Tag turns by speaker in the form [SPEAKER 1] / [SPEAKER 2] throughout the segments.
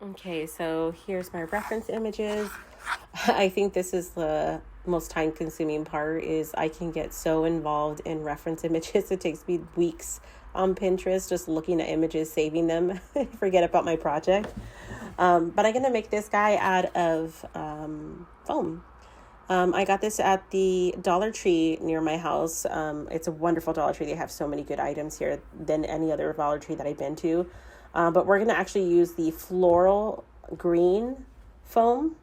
[SPEAKER 1] Okay, so here's my reference images. I think this is the most time consuming part is I can get so involved in reference images. It takes me weeks on Pinterest just looking at images, saving them, forget about my project. But I'm gonna make this guy out of foam. I got this at the Dollar Tree near my house. It's a wonderful Dollar Tree. They have so many good items here than any other Dollar Tree that I've been to. But we're going to actually use the floral green foam.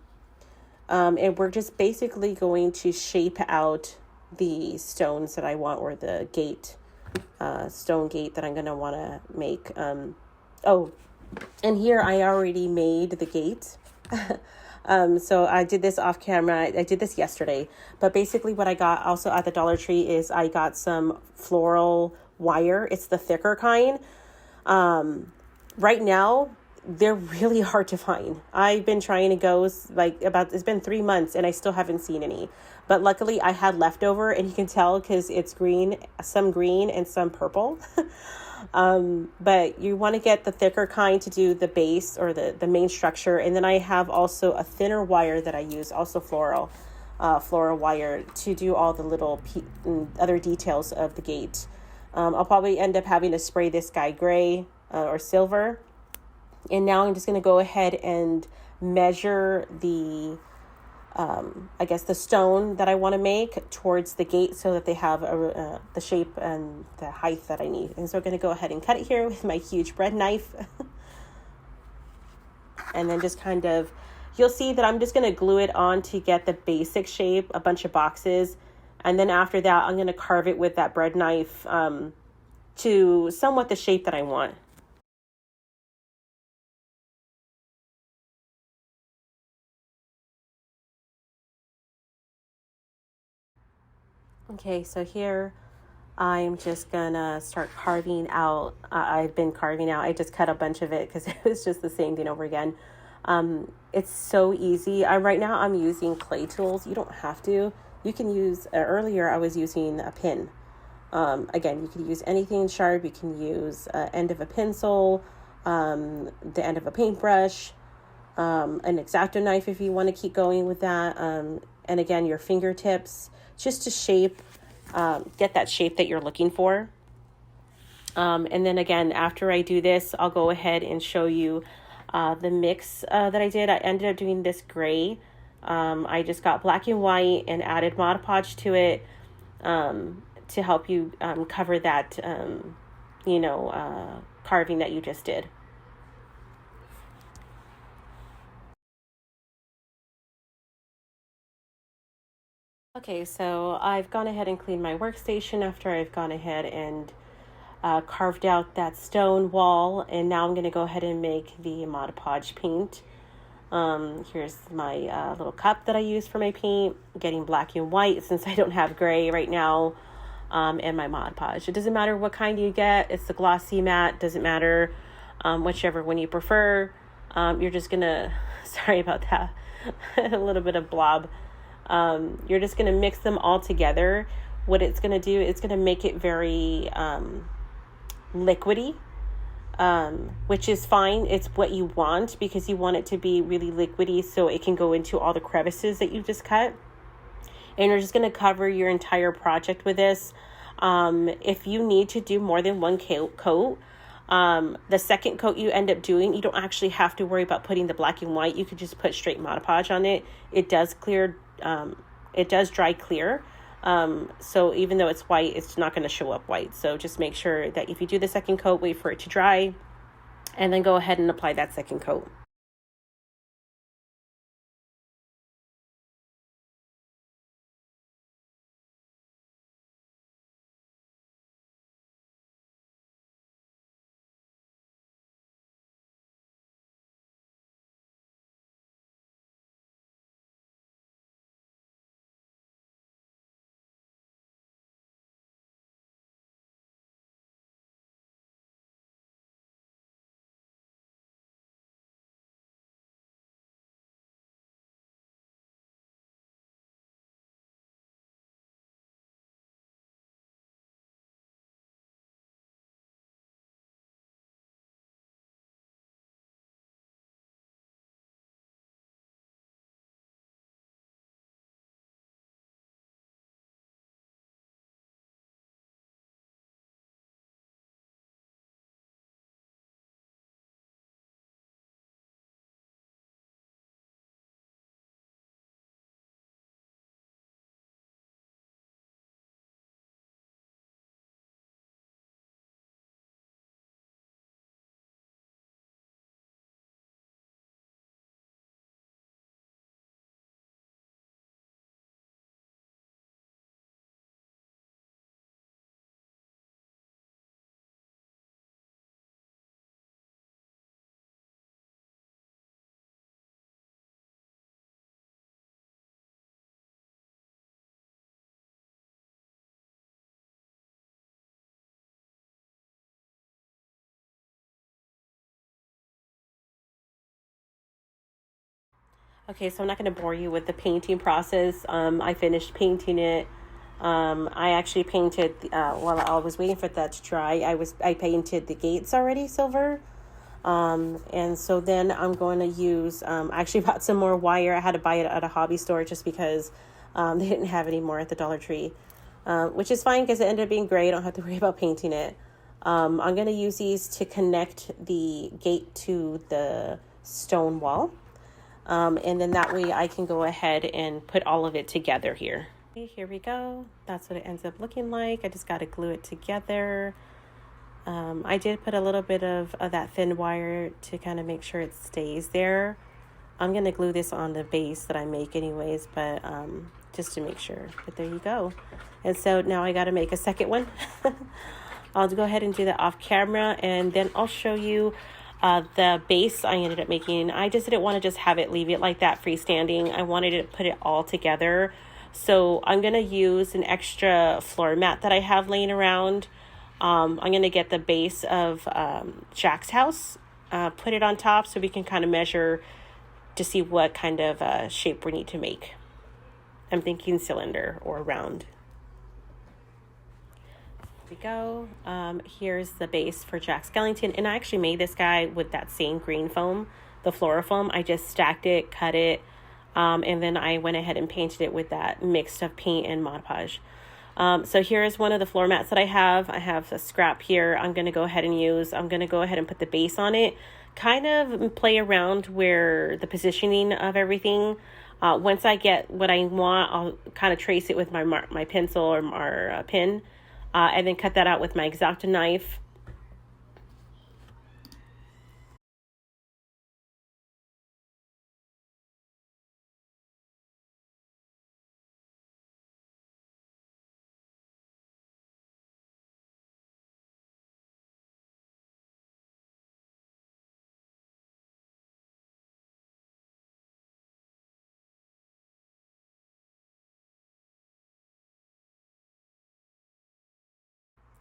[SPEAKER 1] And we're just basically going to shape out the stones that I want, or the gate, stone gate that I'm going to want to make. Oh, and here I already made the gate. So I did this off camera. I did this yesterday, but basically what I got also at the Dollar Tree is I got some floral wire. It's the thicker kind. Right now they're really hard to find. I've been trying to go it's been 3 months and I still haven't seen any, but luckily I had leftover, and you can tell because it's green and some purple. But you want to get the thicker kind to do the base, or the main structure. And then I have also a thinner wire that I use, also floral wire, to do all the little other details of the gate. I'll probably end up having to spray this guy gray or silver. And now I'm just going to go ahead and measure the stone that I want to make towards the gate, so that they have the shape and the height that I need. And so I'm going to go ahead and cut it here with my huge bread knife. And then just you'll see that I'm just going to glue it on to get the basic shape, a bunch of boxes. And then after that, I'm going to carve it with that bread knife to somewhat the shape that I want. Okay, so here I'm just gonna start carving out. I've been carving out. I just cut a bunch of it because it was just the same thing over again. It's so easy. Right now I'm using clay tools. You don't have to. You can use. Earlier I was using a pin. Again, you can use anything sharp. You can use end of a pencil, the end of a paintbrush, an X-Acto knife if you want to keep going with that. And again, your fingertips, just to get that shape that you're looking for. And then again, after I do this, I'll go ahead and show you the mix that I did. I ended up doing this gray. I just got black and white and added Mod Podge to it to help you cover that, carving that you just did. Okay, so I've gone ahead and cleaned my workstation after I've gone ahead and carved out that stone wall, and now I'm going to go ahead and make the Mod Podge paint. Here's my little cup that I use for my paint, getting black and white since I don't have gray right now, and my Mod Podge. It doesn't matter what kind you get. It's the glossy matte, doesn't matter, whichever one you prefer. You're just going to, sorry about that, a little bit of blob. You're just going to mix them all together. What it's going to do, it's going to make it very liquidy, which is fine. It's what you want, because you want it to be really liquidy so it can go into all the crevices that you just cut. And you're just going to cover your entire project with this. If you need to do more than one coat, the second coat you end up doing, you don't actually have to worry about putting the black and white. You could just put straight Mod Podge on it. It does dry clear. So even though it's white, it's not going to show up white. So just make sure that if you do the second coat, wait for it to dry, and then go ahead and apply that second coat. Okay, so I'm not going to bore you with the painting process. I finished painting it. I actually painted while I was waiting for that to dry. I painted the gates already silver. And so then I'm going to use, I actually bought some more wire. I had to buy it at a hobby store just because they didn't have any more at the Dollar Tree, which is fine because it ended up being great. I don't have to worry about painting it. I'm going to use these to connect the gate to the stone wall. And then that way I can go ahead and put all of it together here. Okay, here we go. That's what it ends up looking like. I just got to glue it together. I did put a little bit of that thin wire to kind of make sure it stays there. I'm going to glue this on the base that I make anyways, but just to make sure. But there you go. And so now I got to make a second one. I'll go ahead and do that off camera, and then I'll show you the base I ended up making. I just didn't want to just leave it like that freestanding. I wanted to put it all together. So I'm going to use an extra floor mat that I have laying around. I'm going to get the base of Jack's house, put it on top so we can kind of measure to see what kind of shape we need to make. I'm thinking cylinder or round. Here we go. Here's the base for Jack Skellington. And I actually made this guy with that same green foam, the Florafoam. I just stacked it, cut it, and then I went ahead and painted it with that mix of paint and Mod Podge. So here's one of the floor mats that I have. I have a scrap here. I'm going to go ahead and put the base on it, kind of play around where the positioning of everything. Once I get what I want, I'll kind of trace it with my pencil or pin, and then cut that out with my X-Acto knife.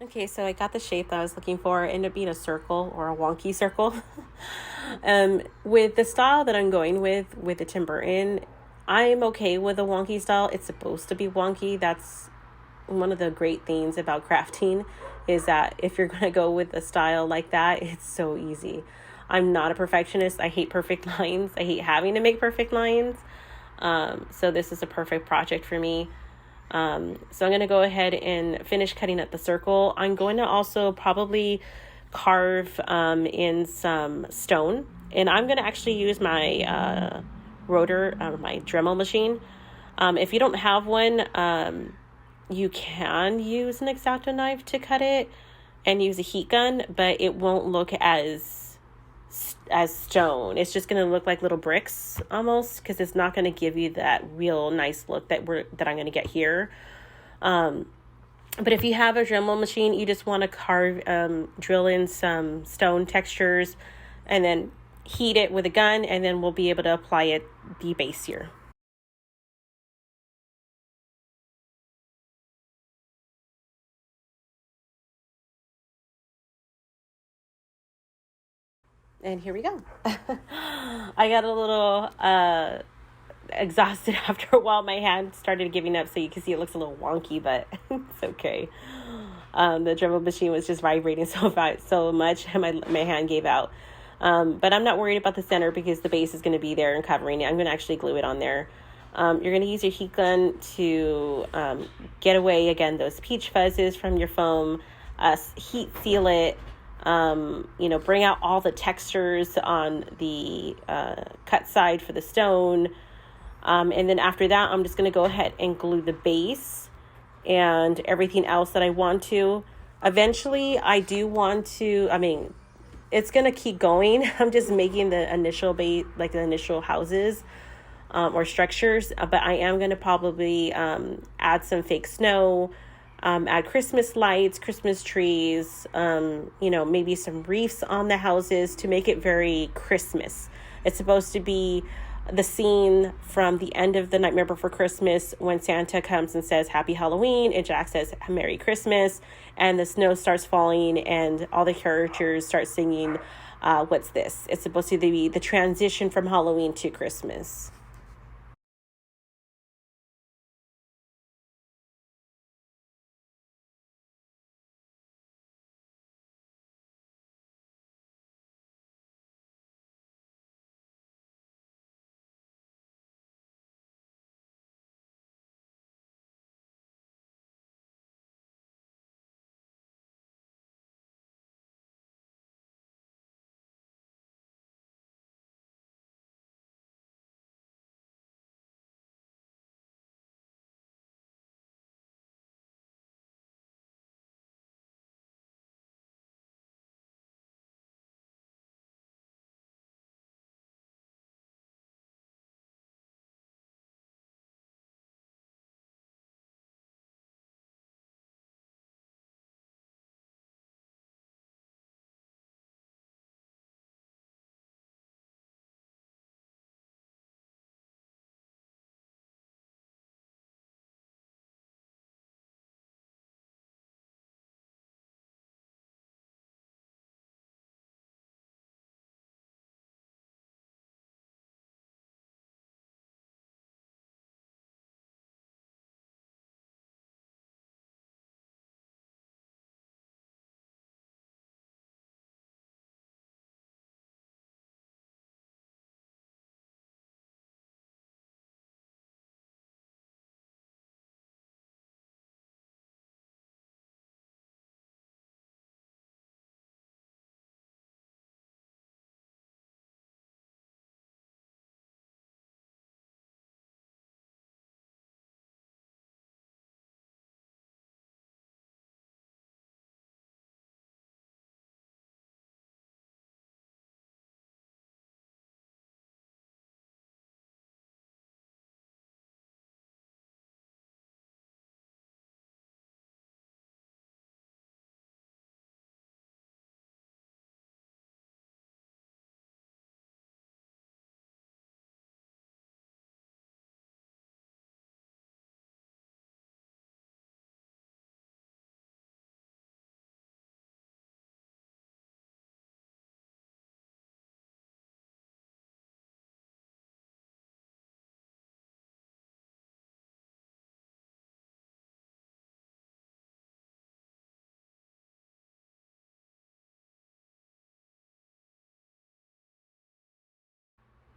[SPEAKER 1] Okay, so I got the shape that I was looking for. It ended up being a circle or a wonky circle. With the style that I'm going with the Tim Burton, I'm okay with a wonky style. It's supposed to be wonky. That's one of the great things about crafting, is that if you're going to go with a style like that, it's so easy. I'm not a perfectionist. I hate perfect lines. I hate having to make perfect lines. So this is a perfect project for me. So I'm going to go ahead and finish cutting up the circle. I'm going to also probably carve in some stone, and I'm going to actually use my my Dremel machine. If you don't have one, you can use an X-Acto knife to cut it and use a heat gun, but it won't look as stone. It's just going to look like little bricks almost, because it's not going to give you that real nice look that I'm going to get here. But if you have a Dremel machine, you just want to drill in some stone textures and then heat it with a gun, and then we'll be able to apply the base here. And here we go. I got a little exhausted after a while. My hand started giving up, so you can see it looks a little wonky, but it's okay. The Dremel machine was just vibrating so much, and my hand gave out. But I'm not worried about the center because the base is going to be there and covering it. I'm going to actually glue it on there. You're going to use your heat gun to get away, again, those peach fuzzes from your foam, heat seal it, bring out all the textures on the cut side for the stone. And then after that, I'm just going to go ahead and glue the base and everything else that I want to. Eventually, I do want to, it's going to keep going. I'm just making the initial base, like the initial houses or structures, but I am going to probably add some fake snow, add Christmas lights, Christmas trees, maybe some wreaths on the houses to make it very Christmas. It's supposed to be the scene from the end of The Nightmare Before Christmas when Santa comes and says Happy Halloween and Jack says Merry Christmas, and the snow starts falling and all the characters start singing What's This? It's supposed to be the transition from Halloween to Christmas.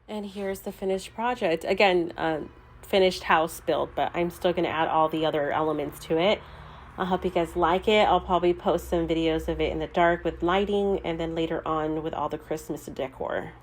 [SPEAKER 1] And here's the finished project. Again, finished house build, but I'm still going to add all the other elements to it. I hope you guys like it. I'll probably post some videos of it in the dark with lighting, and then later on with all the Christmas decor.